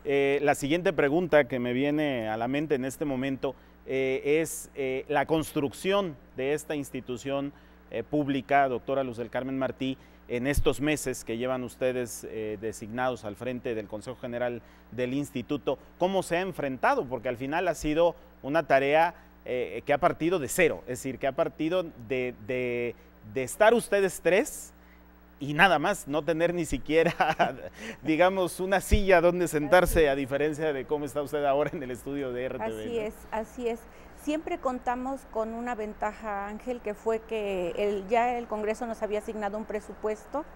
La siguiente pregunta que me viene a la mente en este momento es la construcción de esta institución pública, doctora Luz del Carmen Martí, en estos meses que llevan ustedes designados al frente del Consejo General del Instituto. ¿Cómo se ha enfrentado? Porque al final ha sido una tarea que ha partido de cero, es decir, que ha partido de estar ustedes tres y nada más, no tener ni siquiera, digamos, una silla donde sentarse, a diferencia de cómo está usted ahora en el estudio de RTV. Así es, así es. Siempre contamos con una ventaja, Ángel, que fue que ya el Congreso nos había asignado un presupuesto,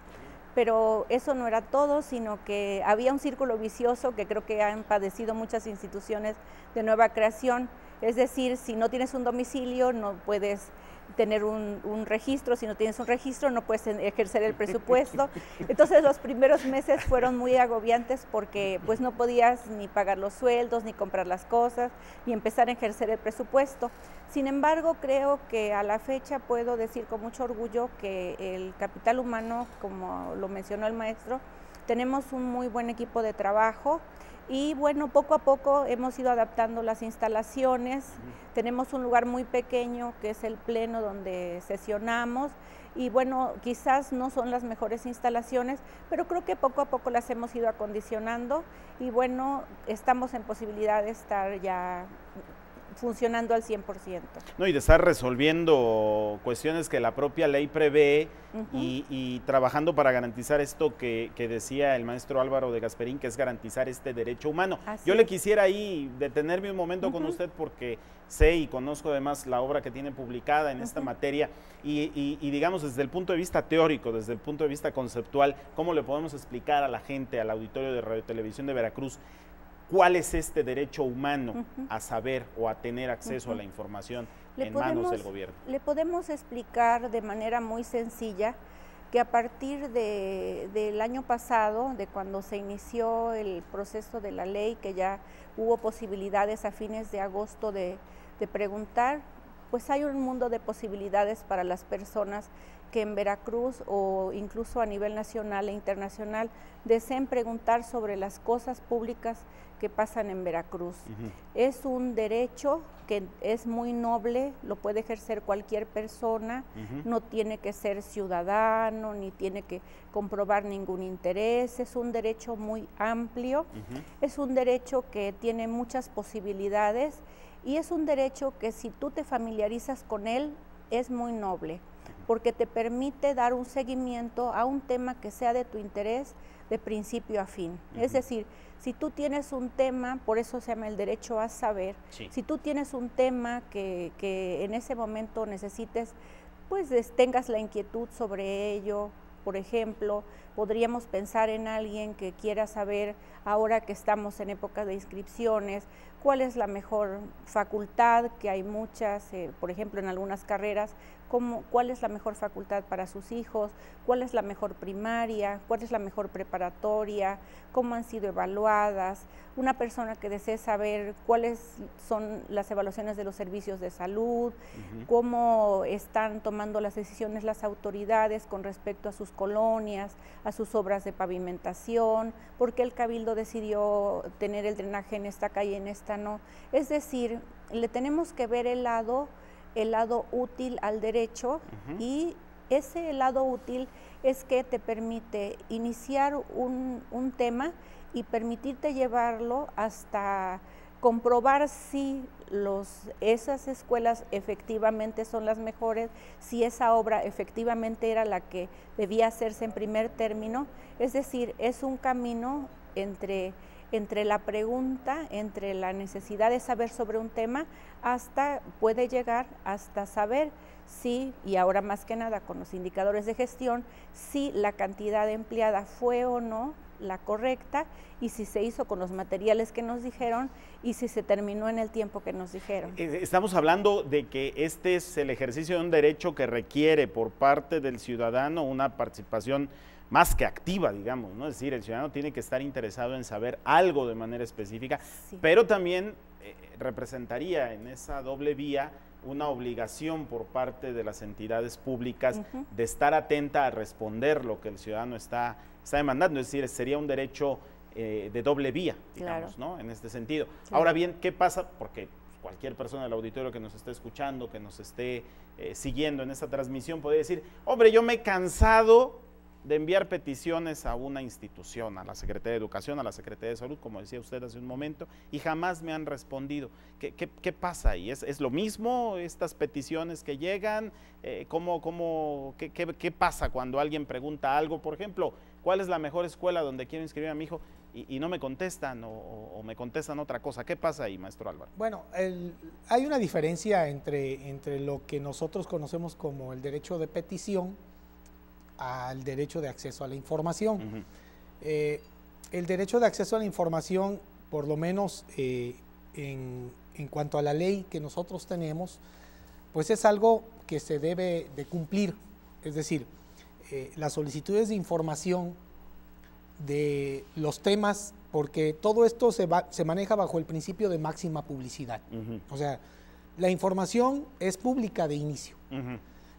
pero eso no era todo, sino que había un círculo vicioso que creo que han padecido muchas instituciones de nueva creación. Es decir, si no tienes un domicilio, no puedes tener un registro, si no tienes un registro no puedes ejercer el presupuesto. Entonces los primeros meses fueron muy agobiantes porque pues no podías ni pagar los sueldos, ni comprar las cosas, ni empezar a ejercer el presupuesto. Sin embargo, creo que a la fecha puedo decir con mucho orgullo que el capital humano, como lo mencionó el maestro, tenemos un muy buen equipo de trabajo. Y bueno, poco a poco hemos ido adaptando las instalaciones. Tenemos un lugar muy pequeño que es el pleno donde sesionamos y bueno, quizás no son las mejores instalaciones, pero creo que poco a poco las hemos ido acondicionando y bueno, estamos en posibilidad de estar ya funcionando al 100%. No, y de estar resolviendo cuestiones que la propia ley prevé y trabajando para garantizar esto que decía el maestro Álvaro de Gasperín, que es garantizar este derecho humano. Yo le quisiera ahí detenerme un momento con usted porque sé y conozco además la obra que tiene publicada en esta materia y digamos desde el punto de vista teórico, desde el punto de vista conceptual, ¿cómo le podemos explicar a la gente, al auditorio de Radio Televisión de Veracruz, cuál es este derecho humano a saber o a tener acceso a la información en manos del gobierno? Le podemos explicar de manera muy sencilla que a partir del año pasado, de cuando se inició el proceso de la ley, que ya hubo posibilidades a fines de agosto de preguntar, pues hay un mundo de posibilidades para las personas que en Veracruz o incluso a nivel nacional e internacional deseen preguntar sobre las cosas públicas que pasan en Veracruz. Es un derecho que es muy noble, lo puede ejercer cualquier persona, no tiene que ser ciudadano, ni tiene que comprobar ningún interés, es un derecho muy amplio, es un derecho que tiene muchas posibilidades y es un derecho que si tú te familiarizas con él, es muy noble, porque te permite dar un seguimiento a un tema que sea de tu interés de principio a fin. Es decir, si tú tienes un tema, por eso se llama el derecho a saber, si tú tienes un tema que en ese momento necesites, pues tengas la inquietud sobre ello. Por ejemplo, podríamos pensar en alguien que quiera saber, ahora que estamos en época de inscripciones, cuál es la mejor facultad, que hay muchas, por ejemplo, en algunas carreras, cuál es la mejor facultad para sus hijos, cuál es la mejor primaria, cuál es la mejor preparatoria, cómo han sido evaluadas. Una persona que desee saber cuáles son las evaluaciones de los servicios de salud, cómo están tomando las decisiones las autoridades con respecto a sus colonias, a sus obras de pavimentación, por qué el Cabildo decidió tener el drenaje en esta calle y en esta no. Es decir, le tenemos que ver el lado útil al derecho y ese lado útil es que te permite iniciar un tema y permitirte llevarlo hasta comprobar si esas escuelas efectivamente son las mejores, si esa obra efectivamente era la que debía hacerse en primer término. Es decir, es un camino entre la pregunta, entre la necesidad de saber sobre un tema, puede llegar hasta saber si, y ahora más que nada con los indicadores de gestión, si la cantidad empleada fue o no la correcta y si se hizo con los materiales que nos dijeron y si se terminó en el tiempo que nos dijeron. Estamos hablando de que este es el ejercicio de un derecho que requiere por parte del ciudadano una participación más que activa, digamos, ¿no? Es decir, el ciudadano tiene que estar interesado en saber algo de manera específica, pero también representaría en esa doble vía una obligación por parte de las entidades públicas de estar atenta a responder lo que el ciudadano está demandando, es decir, sería un derecho de doble vía, digamos, claro, ¿no? En este sentido. claro. Ahora bien, ¿qué pasa? Porque cualquier persona del auditorio que nos esté escuchando, que nos esté siguiendo en esta transmisión, puede decir, hombre, yo me he cansado de enviar peticiones a una institución, a la Secretaría de Educación, a la Secretaría de Salud, como decía usted hace un momento, y jamás me han respondido. ¿Qué pasa ahí? ¿Es lo mismo estas peticiones que llegan? ¿Qué pasa cuando alguien pregunta algo? Por ejemplo, ¿cuál es la mejor escuela donde quiero inscribir a mi hijo? Y no me contestan o me contestan otra cosa. ¿Qué pasa ahí, maestro Álvaro? Bueno, hay una diferencia entre lo que nosotros conocemos como el derecho de petición al derecho de acceso a la información. El derecho de acceso a la información, por lo menos en cuanto a la ley que nosotros tenemos, pues es algo que se debe de cumplir. Es decir, las solicitudes de información de los temas, porque todo esto se maneja bajo el principio de máxima publicidad. O sea, la información es pública de inicio.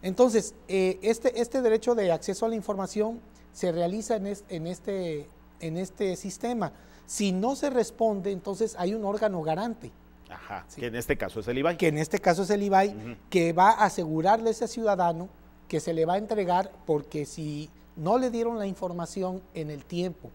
Entonces, este derecho de acceso a la información se realiza en este sistema. Si no se responde, entonces hay un órgano garante. Ajá, ¿sí? Que en este caso es el IBAI. Que en este caso es el IBAI, que va a asegurarle a ese ciudadano que se le va a entregar, porque si no le dieron la información en el tiempo,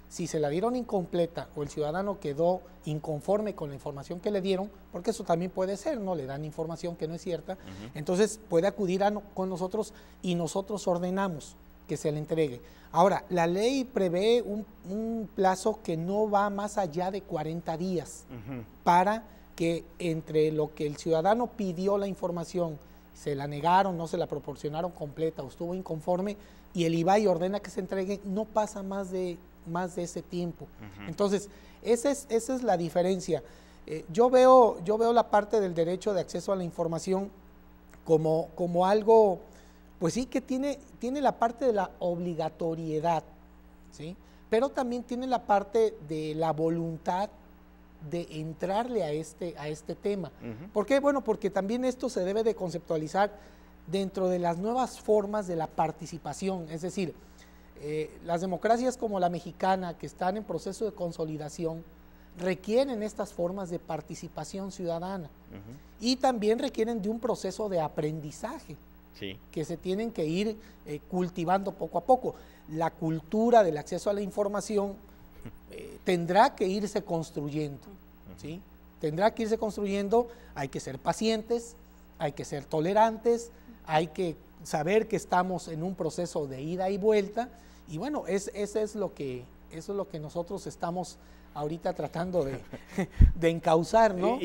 si se la dieron incompleta o el ciudadano quedó inconforme con la información que le dieron, porque eso también puede ser, ¿no? Le dan información que no es cierta, entonces puede acudir con nosotros y nosotros ordenamos que se le entregue. Ahora, la ley prevé un plazo que no va más allá de 40 días para que entre lo que el ciudadano pidió la información, se la negaron, no se la proporcionaron completa o estuvo inconforme y el IBAI ordena que se entregue, no pasa más de ese tiempo. Entonces, esa es la diferencia. Yo veo la parte del derecho de acceso a la información como algo, pues sí, que tiene la parte de la obligatoriedad, ¿sí? Pero también tiene la parte de la voluntad de entrarle a este tema. ¿Por qué? Bueno, porque también esto se debe de conceptualizar dentro de las nuevas formas de la participación, es decir, las democracias como la mexicana, que están en proceso de consolidación, requieren estas formas de participación ciudadana y también requieren de un proceso de aprendizaje que se tienen que ir cultivando poco a poco. La cultura del acceso a la información tendrá que irse construyendo, ¿sí? Tendrá que irse construyendo, hay que ser pacientes, hay que ser tolerantes, hay que saber que estamos en un proceso de ida y vuelta. Y bueno, eso es lo que nosotros estamos ahorita tratando de encauzar, ¿no?